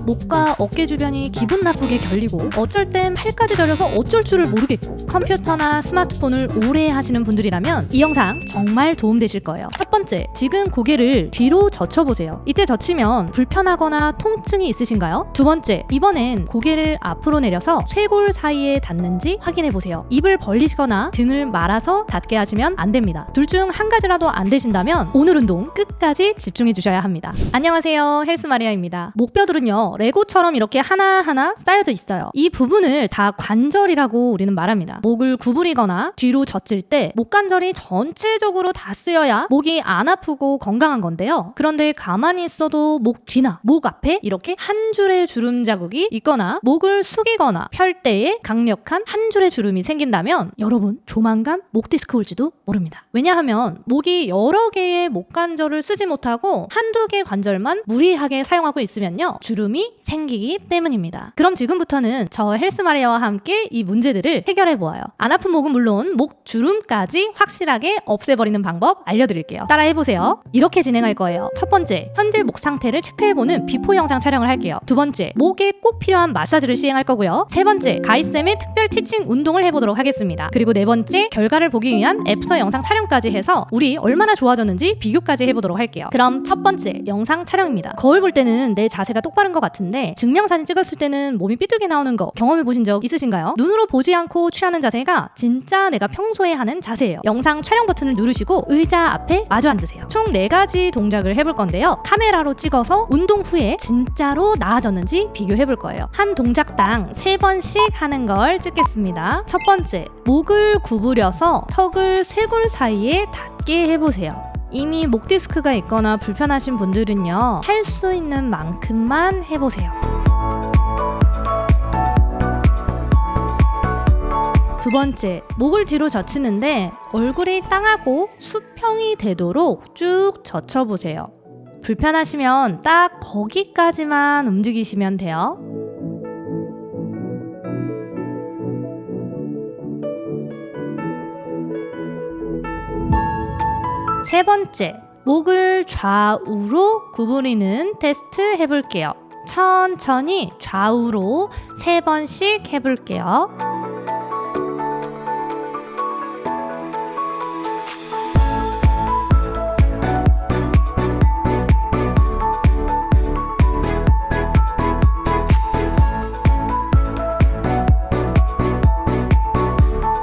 목과 어깨 주변이 기분 나쁘게 결리고 어쩔 땐 팔까지 저려서 어쩔 줄을 모르겠고 컴퓨터나 스마트폰을 오래 하시는 분들이라면 이 영상 정말 도움되실 거예요. 첫 번째, 지금 고개를 뒤로 젖혀보세요. 이때 젖히면 불편하거나 통증이 있으신가요? 두 번째, 이번엔 고개를 앞으로 내려서 쇄골 사이에 닿는지 확인해보세요. 입을 벌리시거나 등을 말아서 닿게 하시면 안 됩니다. 둘 중 한 가지라도 안 되신다면 오늘 운동 끝까지 집중해 주셔야 합니다. 안녕하세요, 헬스마리아입니다. 목뼈들은요, 레고처럼 이렇게 하나하나 쌓여져 있어요. 이 부분을 다 관절이라고 우리는 말합니다. 목을 구부리거나 뒤로 젖힐 때 목관절이 전체적으로 다 쓰여야 목이 안 아프고 건강한 건데요. 그런데 가만히 있어도 목 뒤나 목 앞에 이렇게 한 줄의 주름 자국이 있거나 목을 숙이거나 펼 때에 강력한 한 줄의 주름이 생긴다면 여러분 조만간 목 디스크 올지도 모릅니다. 왜냐하면 목이 여러 개의 목관절을 쓰지 못하고 한두 개 관절만 무리하게 사용하고 있으면요, 주름이 생기기 때문입니다. 그럼 지금부터는 저 헬스마리아와 함께 이 문제들을 해결해 보아요. 안 아픈 목은 물론 목 주름까지 확실하게 없애버리는 방법 알려드릴게요. 따라해보세요. 이렇게 진행할 거예요. 첫 번째, 현재 목 상태를 체크해보는 비포 영상 촬영을 할게요. 두 번째, 목에 꼭 필요한 마사지를 시행할 거고요. 세 번째, 가이쌤의 특별 티칭 운동을 해보도록 하겠습니다. 그리고 네 번째, 결과를 보기 위한 애프터 영상 촬영까지 해서 우리 얼마나 좋아졌는지 비교까지 해보도록 할게요. 그럼 첫 번째 영상 촬영입니다. 거울 볼 때는 내 자세가 똑바른 것 같은데 증명사진 찍었을 때는 몸이 삐뚤게 나오는 거 경험해 보신 적 있으신가요? 눈으로 보지 않고 취하는 자세가 진짜 내가 평소에 하는 자세예요. 영상 촬영 버튼을 누르시고 의자 앞에 마주 앉으세요. 총 4가지 동작을 해볼 건데요. 카메라로 찍어서 운동 후에 진짜로 나아졌는지 비교해 볼 거예요. 한 동작당 3번씩 하는 걸 찍겠습니다. 첫 번째, 목을 구부려서 턱을 쇄골 사이에 닿게 해보세요. 이미 목 디스크가 있거나 불편하신 분들은요, 할 수 있는 만큼만 해보세요. 두 번째, 목을 뒤로 젖히는데 얼굴이 땅하고 수평이 되도록 쭉 젖혀보세요. 불편하시면 딱 거기까지만 움직이시면 돼요. 세 번째, 목을 좌우로 구부리는 테스트 해볼게요. 천천히 좌우로 3번씩 해볼게요.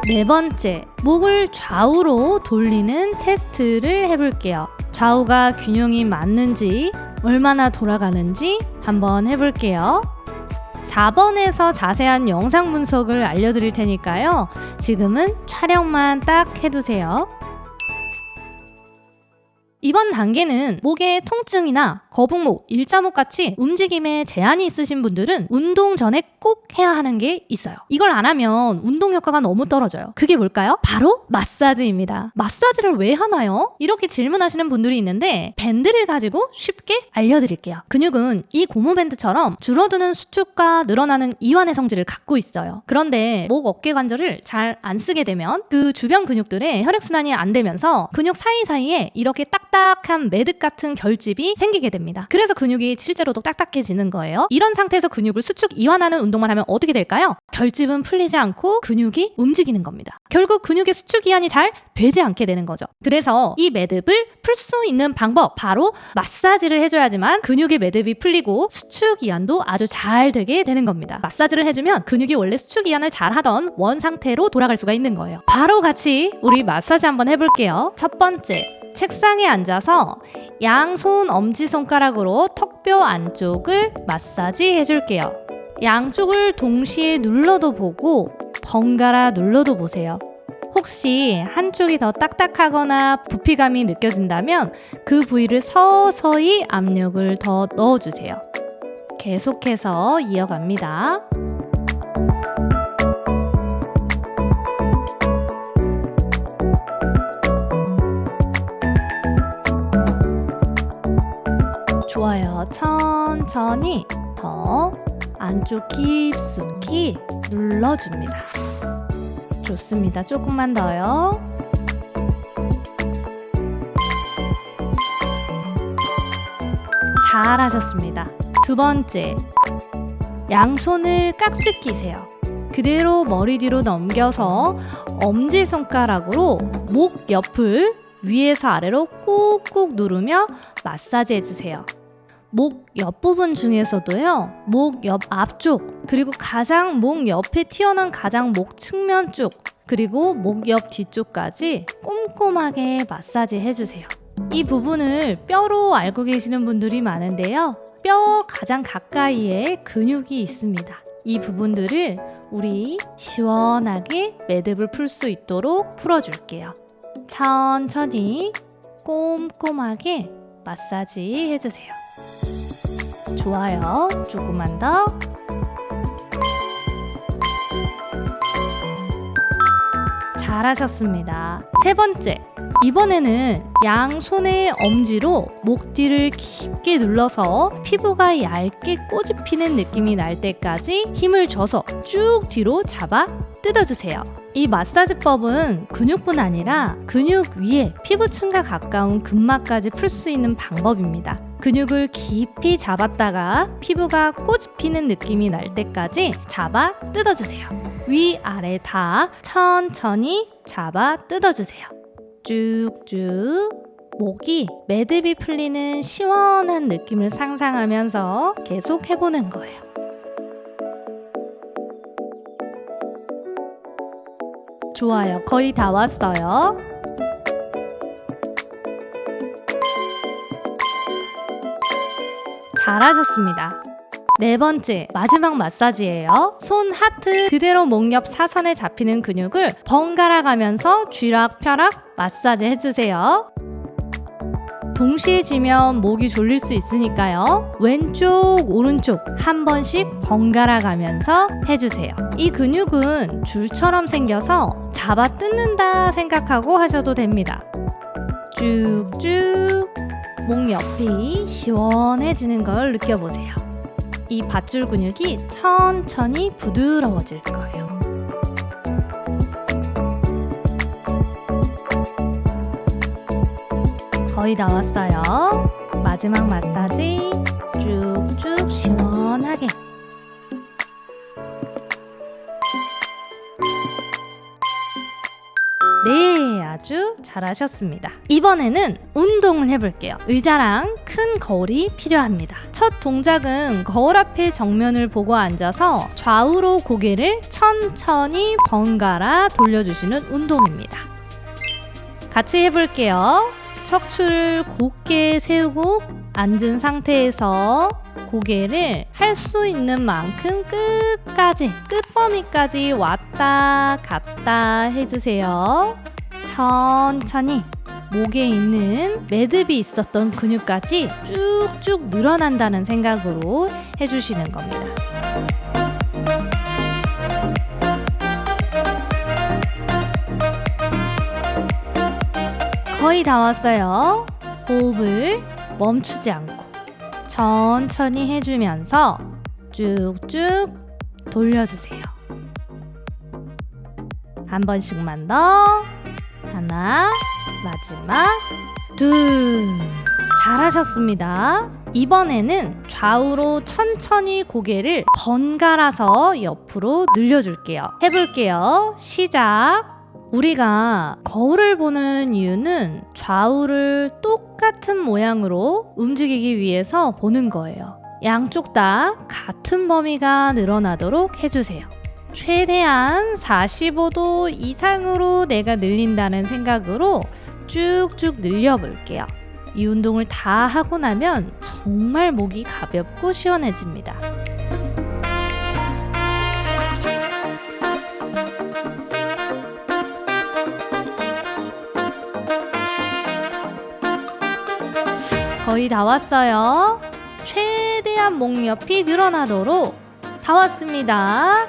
네 번째, 목을 좌우로 돌리는 테스트를 해볼게요. 좌우가 균형이 맞는지, 얼마나 돌아가는지 한번 해볼게요. 4번에서 자세한 영상 분석을 알려드릴 테니까요. 지금은 촬영만 딱 해두세요. 이번 단계는 목의 통증이나 거북목, 일자목 같이 움직임에 제한이 있으신 분들은 운동 전에 꼭 해야 하는 게 있어요. 이걸 안 하면 운동 효과가 너무 떨어져요. 그게 뭘까요? 바로 마사지입니다. 마사지를 왜 하나요? 이렇게 질문하시는 분들이 있는데 밴드를 가지고 쉽게 알려드릴게요. 근육은 이 고무밴드처럼 줄어드는 수축과 늘어나는 이완의 성질을 갖고 있어요. 그런데 목, 어깨 관절을 잘 안 쓰게 되면 그 주변 근육들의 혈액순환이 안 되면서 근육 사이사이에 이렇게 딱딱한 매듭 같은 결집이 생기게 됩니다. 그래서 근육이 실제로도 딱딱해지는 거예요. 이런 상태에서 근육을 수축 이완하는 운동만 하면 어떻게 될까요? 결집은 풀리지 않고 근육이 움직이는 겁니다. 결국 근육의 수축 이완이 잘 되지 않게 되는 거죠. 그래서 이 매듭을 풀 수 있는 방법, 바로 마사지를 해줘야지만 근육의 매듭이 풀리고 수축 이완도 아주 잘 되게 되는 겁니다. 마사지를 해주면 근육이 원래 수축 이완을 잘 하던 원 상태로 돌아갈 수가 있는 거예요. 바로 같이 우리 마사지 한번 해볼게요. 첫 번째, 책상에 앉아서 양손 엄지손가락으로 턱뼈 안쪽을 마사지 해줄게요. 양쪽을 동시에 눌러도 보고 번갈아 눌러도 보세요. 혹시 한쪽이 더 딱딱하거나 부피감이 느껴진다면 그 부위를 서서히 압력을 더 넣어주세요. 계속해서 이어갑니다. 좋아요. 천천히 더 안쪽 깊숙이 눌러줍니다. 좋습니다. 조금만 더요. 잘하셨습니다. 두 번째, 양손을 깍지 끼세요. 그대로 머리 뒤로 넘겨서 엄지손가락으로 목 옆을 위에서 아래로 꾹꾹 누르며 마사지 해주세요. 목 옆부분 중에서도요, 목 옆 앞쪽, 그리고 가장 목 옆에 튀어나온 가장 목 측면 쪽, 그리고 목 옆 뒤쪽까지 꼼꼼하게 마사지 해주세요. 이 부분을 뼈로 알고 계시는 분들이 많은데요, 뼈 가장 가까이에 근육이 있습니다. 이 부분들을 우리 시원하게 매듭을 풀 수 있도록 풀어줄게요. 천천히 꼼꼼하게 마사지 해주세요. 좋아요. 조금만 더. 잘하셨습니다. 세 번째, 이번에는 양손의 엄지로 목 뒤를 깊게 눌러서 피부가 얇게 꼬집 피는 느낌이 날 때까지 힘을 줘서 쭉 뒤로 잡아 뜯어주세요. 이 마사지법은 근육뿐 아니라 근육 위에 피부층과 가까운 근막까지 풀 수 있는 방법입니다. 근육을 깊이 잡았다가 피부가 꼬집 피는 느낌이 날 때까지 잡아 뜯어주세요. 위아래 다 천천히 잡아 뜯어주세요. 쭉쭉 목이 매듭이 풀리는 시원한 느낌을 상상하면서 계속 해보는 거예요. 좋아요. 거의 다 왔어요. 잘하셨습니다. 네 번째, 마지막 마사지예요. 손 하트 그대로 목 옆 사선에 잡히는 근육을 번갈아 가면서 쥐락펴락 마사지 해주세요. 동시에 쥐면 목이 졸릴 수 있으니까요, 왼쪽 오른쪽 한 번씩 번갈아 가면서 해주세요. 이 근육은 줄처럼 생겨서 잡아 뜯는다 생각하고 하셔도 됩니다. 쭉쭉 목 옆이 시원해지는 걸 느껴보세요. 이 밧줄 근육이 천천히 부드러워질 거예요. 거의 다 왔어요. 마지막 마사지 쭉쭉 시원하게. 네, 아주 잘하셨습니다. 이번에는 운동을 해볼게요. 의자랑 큰 거울이 필요합니다. 첫 동작은 거울 앞에 정면을 보고 앉아서 좌우로 고개를 천천히 번갈아 돌려주시는 운동입니다. 같이 해볼게요. 척추를 곧게 세우고 앉은 상태에서 고개를 할 수 있는 만큼 끝까지, 끝범위까지 왔다 갔다 해주세요. 천천히 목에 있는 매듭이 있었던 근육까지 쭉쭉 늘어난다는 생각으로 해주시는 겁니다. 거의 다 왔어요. 호흡을 멈추지 않고 천천히 해주면서 쭉쭉 돌려주세요. 한 번씩만 더. 하나, 마지막, 둘. 잘하셨습니다. 이번에는 좌우로 천천히 고개를 번갈아서 옆으로 늘려줄게요. 해볼게요. 시작. 우리가 거울을 보는 이유는 좌우를 똑같은 모양으로 움직이기 위해서 보는 거예요. 양쪽 다 같은 범위가 늘어나도록 해주세요. 최대한 45도 이상으로 내가 늘린다는 생각으로 쭉쭉 늘려볼게요. 이 운동을 다 하고 나면 정말 목이 가볍고 시원해집니다. 거의 다 왔어요. 최대한 목 옆이 늘어나도록 다 왔습니다.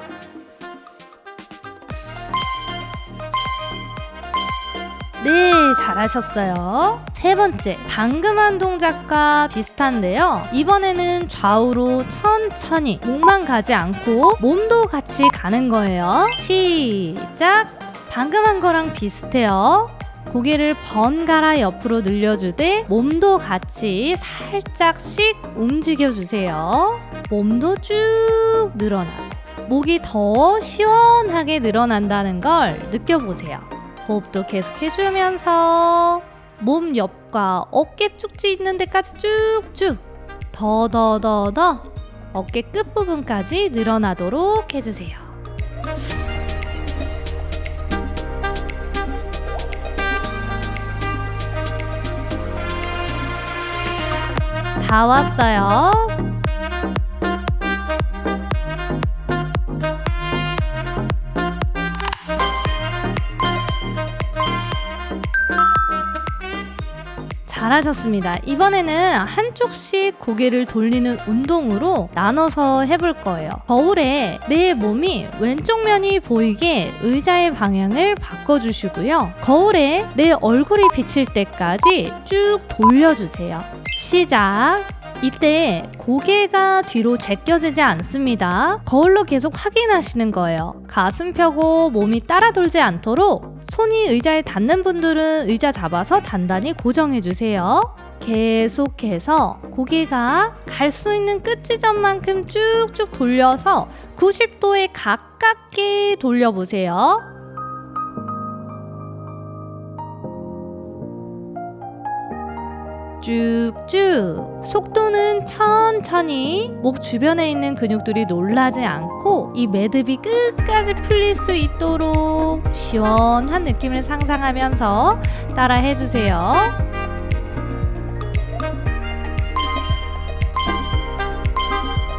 네, 잘하셨어요. 세 번째, 방금 한 동작과 비슷한데요. 이번에는 좌우로 천천히 목만 가지 않고 몸도 같이 가는 거예요. 시작! 방금 한 거랑 비슷해요. 고개를 번갈아 옆으로 늘려주되 몸도 같이 살짝씩 움직여주세요. 몸도 쭉 늘어나고 목이 더 시원하게 늘어난다는 걸 느껴보세요. 호흡도 계속해주면서 몸 옆과 어깨 쪽지 있는 데까지 쭉쭉 더 어깨 끝부분까지 늘어나도록 해주세요. 다 왔어요. 잘하셨습니다. 이번에는 한쪽씩 고개를 돌리는 운동으로 나눠서 해볼 거예요. 거울에 내 몸이 왼쪽 면이 보이게 의자의 방향을 바꿔주시고요. 거울에 내 얼굴이 비칠 때까지 쭉 돌려주세요. 시작! 이때 고개가 뒤로 제껴지지 않습니다. 거울로 계속 확인하시는 거예요. 가슴 펴고 몸이 따라 돌지 않도록 손이 의자에 닿는 분들은 의자 잡아서 단단히 고정해주세요. 계속해서 고개가 갈 수 있는 끝 지점만큼 쭉쭉 돌려서 90도에 가깝게 돌려보세요. 쭉쭉 속도는 천천히 목 주변에 있는 근육들이 놀라지 않고 이 매듭이 끝까지 풀릴 수 있도록 시원한 느낌을 상상하면서 따라 해주세요.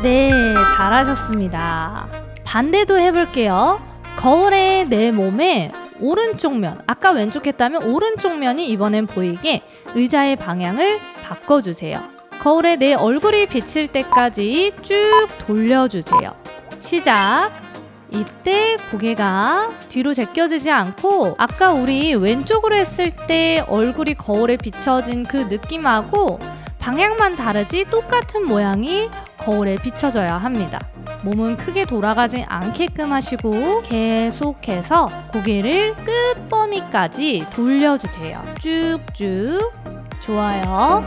네, 잘하셨습니다. 반대도 해볼게요. 거울에 내 몸에 오른쪽 면, 아까 왼쪽 했다면 오른쪽 면이 이번엔 보이게 의자의 방향을 바꿔주세요. 거울에 내 얼굴이 비칠 때까지 쭉 돌려주세요. 시작! 이때 고개가 뒤로 제껴지지 않고 아까 우리 왼쪽으로 했을 때 얼굴이 거울에 비춰진 그 느낌하고 방향만 다르지 똑같은 모양이 거울에 비춰져야 합니다. 몸은 크게 돌아가지 않게끔 하시고 계속해서 고개를 끝범위까지 돌려주세요. 쭉쭉. 좋아요.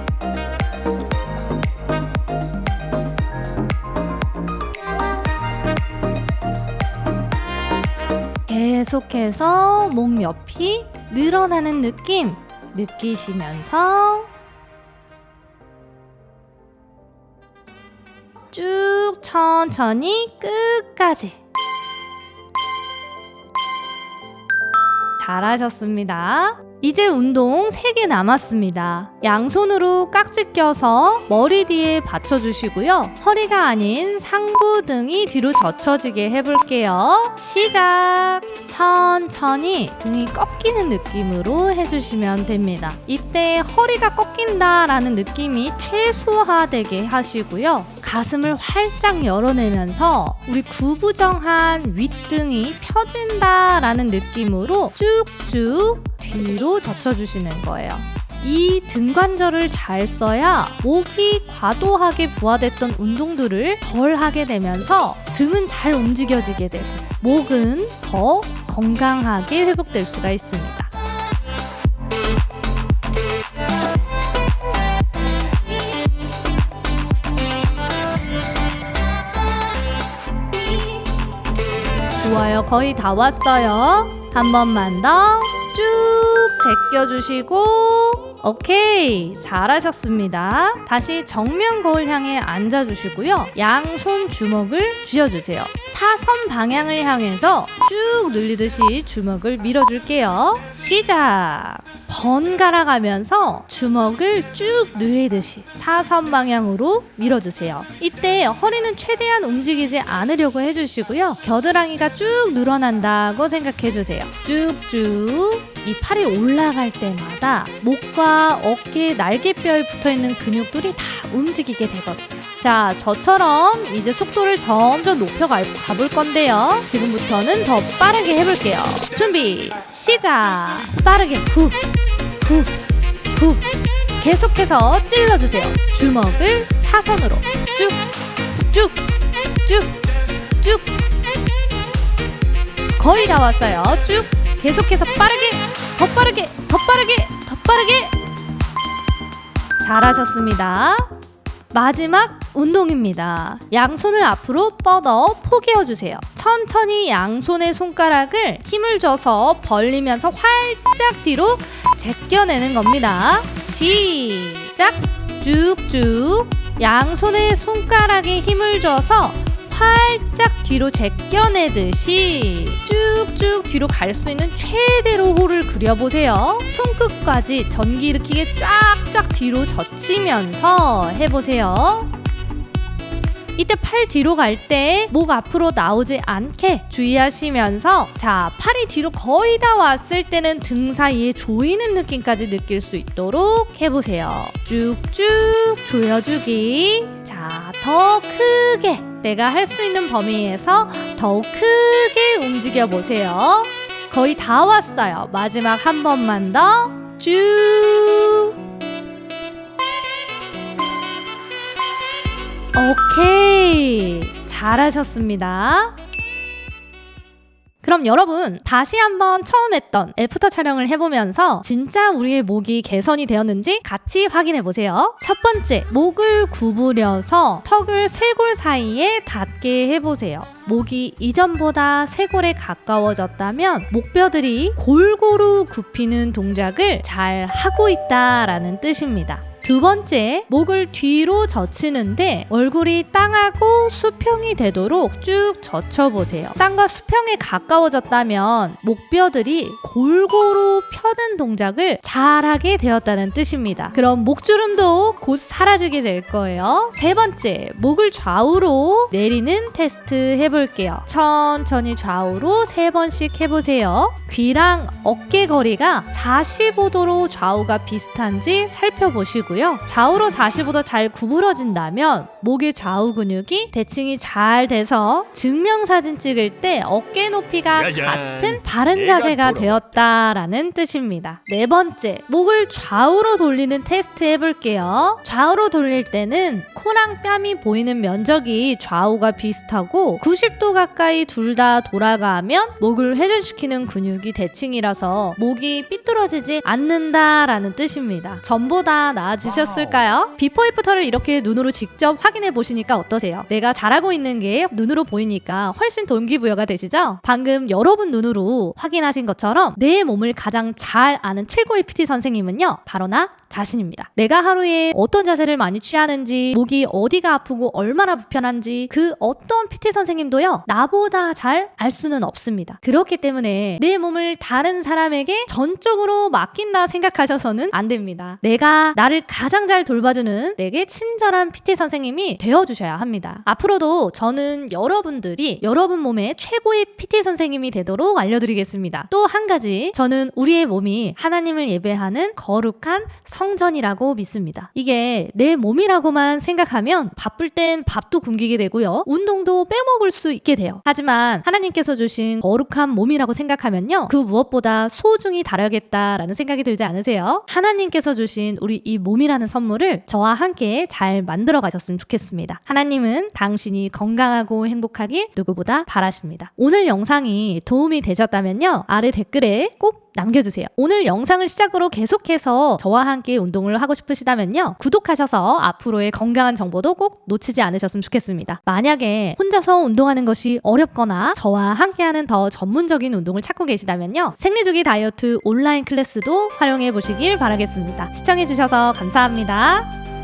계속해서 목 옆이 늘어나는 느낌 느끼시면서 쭉 천천히 끝까지. 잘하셨습니다. 이제 운동 3개 남았습니다. 양손으로 깍지 껴서 머리 뒤에 받쳐주시고요. 허리가 아닌 상부 등이 뒤로 젖혀지게 해볼게요. 시작! 천천히 등이 꺾이는 느낌으로 해주시면 됩니다. 이때 허리가 꺾인다라는 느낌이 최소화되게 하시고요. 가슴을 활짝 열어내면서 우리 구부정한 윗등이 펴진다라는 느낌으로 쭉쭉 뒤로 젖혀주시는 거예요. 이 등관절을 잘 써야 목이 과도하게 부하됐던 운동들을 덜 하게 되면서 등은 잘 움직여지게 되고 목은 더 건강하게 회복될 수가 있습니다. 좋아요. 거의 다 왔어요. 한 번만 더 쭉 제껴주시고 오케이, 잘하셨습니다. 다시 정면 거울 향해 앉아주시고요. 양손 주먹을 쥐어주세요. 사선 방향을 향해서 쭉 늘리듯이 주먹을 밀어줄게요. 시작! 번갈아 가면서 주먹을 쭉 늘리듯이 사선 방향으로 밀어주세요. 이때 허리는 최대한 움직이지 않으려고 해주시고요. 겨드랑이가 쭉 늘어난다고 생각해주세요. 쭉쭉 이 팔이 올라갈 때마다 목과 어깨, 날개뼈에 붙어있는 근육들이 다 움직이게 되거든요. 자, 저처럼 이제 속도를 점점 높여가볼 건데요. 지금부터는 더 빠르게 해볼게요. 준비, 시작! 빠르게 후, 후, 후. 계속해서 찔러주세요. 주먹을 사선으로 쭉, 쭉, 쭉, 쭉. 거의 다 왔어요. 쭉. 계속해서 빠르게 더 빠르게, 더 빠르게, 더 빠르게. 잘하셨습니다. 마지막 운동입니다. 양손을 앞으로 뻗어 포개어주세요. 천천히 양손의 손가락을 힘을 줘서 벌리면서 활짝 뒤로 제껴내는 겁니다. 시작! 쭉쭉 양손의 손가락에 힘을 줘서 활짝 뒤로 제껴내듯이 쭉쭉 뒤로 갈 수 있는 최대로 홀을 그려보세요. 손끝까지 전기 일으키게 쫙쫙 뒤로 젖히면서 해보세요. 이때 팔 뒤로 갈 때 목 앞으로 나오지 않게 주의하시면서, 자, 팔이 뒤로 거의 다 왔을 때는 등 사이에 조이는 느낌까지 느낄 수 있도록 해보세요. 쭉쭉 조여주기. 자, 더 크게, 내가 할 수 있는 범위에서 더욱 크게 움직여 보세요. 거의 다 왔어요. 마지막 한 번만 더. 쭉. 오케이, 잘하셨습니다. 그럼 여러분, 다시 한번 처음 했던 애프터 촬영을 해보면서 진짜 우리의 목이 개선이 되었는지 같이 확인해 보세요. 첫 번째, 목을 구부려서 턱을 쇄골 사이에 닿게 해보세요. 목이 이전보다 쇄골에 가까워졌다면 목뼈들이 골고루 굽히는 동작을 잘 하고 있다라는 뜻입니다. 두 번째, 목을 뒤로 젖히는데 얼굴이 땅하고 수평이 되도록 쭉 젖혀보세요. 땅과 수평에 가까워졌다면 목뼈들이 골고루 펴는 동작을 잘하게 되었다는 뜻입니다. 그럼 목주름도 곧 사라지게 될 거예요. 세 번째, 목을 좌우로 내리는 테스트 해볼게요. 천천히 좌우로 3번씩 해보세요. 귀랑 어깨 거리가 45도로 좌우가 비슷한지 살펴보시고요. 좌우로 45도 잘 구부러진다면 목의 좌우 근육이 대칭이 잘 돼서 증명사진 찍을 때 어깨 높이가 같은 바른 자세가 되었다라는 뜻입니다. 네 번째, 목을 좌우로 돌리는 테스트 해볼게요. 좌우로 돌릴 때는 코랑 뺨이 보이는 면적이 좌우가 비슷하고 90도 가까이 둘 다 돌아가면 목을 회전시키는 근육이 대칭이라서 목이 삐뚤어지지 않는다라는 뜻입니다. 전보다 나아지셨을까요? 비포 애프터를 이렇게 눈으로 직접 확인해 보시니까 어떠세요? 내가 잘하고 있는 게 눈으로 보이니까 훨씬 동기부여가 되시죠? 방금 여러분 눈으로 확인하신 것처럼 내 몸을 가장 잘 아는 최고의 PT 선생님은요, 바로 나 자신입니다. 내가 하루에 어떤 자세를 많이 취하는지, 목이 어디가 아프고 얼마나 불편한지 그 어떤 PT 선생님도요, 나보다 잘 알 수는 없습니다. 그렇기 때문에 내 몸을 다른 사람에게 전적으로 맡긴다 생각하셔서는 안 됩니다. 내가 나를 가장 잘 돌봐주는 내게 친절한 PT 선생님이 되어주셔야 합니다. 앞으로도 저는 여러분들이 여러분 몸의 최고의 PT 선생님이 되도록 알려드리겠습니다. 또 한 가지, 저는 우리의 몸이 하나님을 예배하는 거룩한 성전이라고 믿습니다. 이게 내 몸이라고만 생각하면 바쁠 땐 밥도 굶기게 되고요, 운동도 빼먹을 수 있게 돼요. 하지만 하나님께서 주신 거룩한 몸이라고 생각하면요, 그 무엇보다 소중히 다뤄야겠다라는 생각이 들지 않으세요? 하나님께서 주신 우리 이 몸이라는 선물을 저와 함께 잘 만들어 가셨으면 좋겠습니다. 하나님은 당신이 건강하고 행복하길 누구보다 바라십니다. 오늘 영상이 도움이 되셨다면요, 아래 댓글에 꼭 남겨주세요. 오늘 영상을 시작으로 계속해서 저와 함께 운동을 하고 싶으시다면요, 구독하셔서 앞으로의 건강한 정보도 꼭 놓치지 않으셨으면 좋겠습니다. 만약에 혼자서 운동하는 것이 어렵거나 저와 함께하는 더 전문적인 운동을 찾고 계시다면요, 생리주기 다이어트 온라인 클래스도 활용해 보시길 바라겠습니다. 시청해주셔서 감사합니다.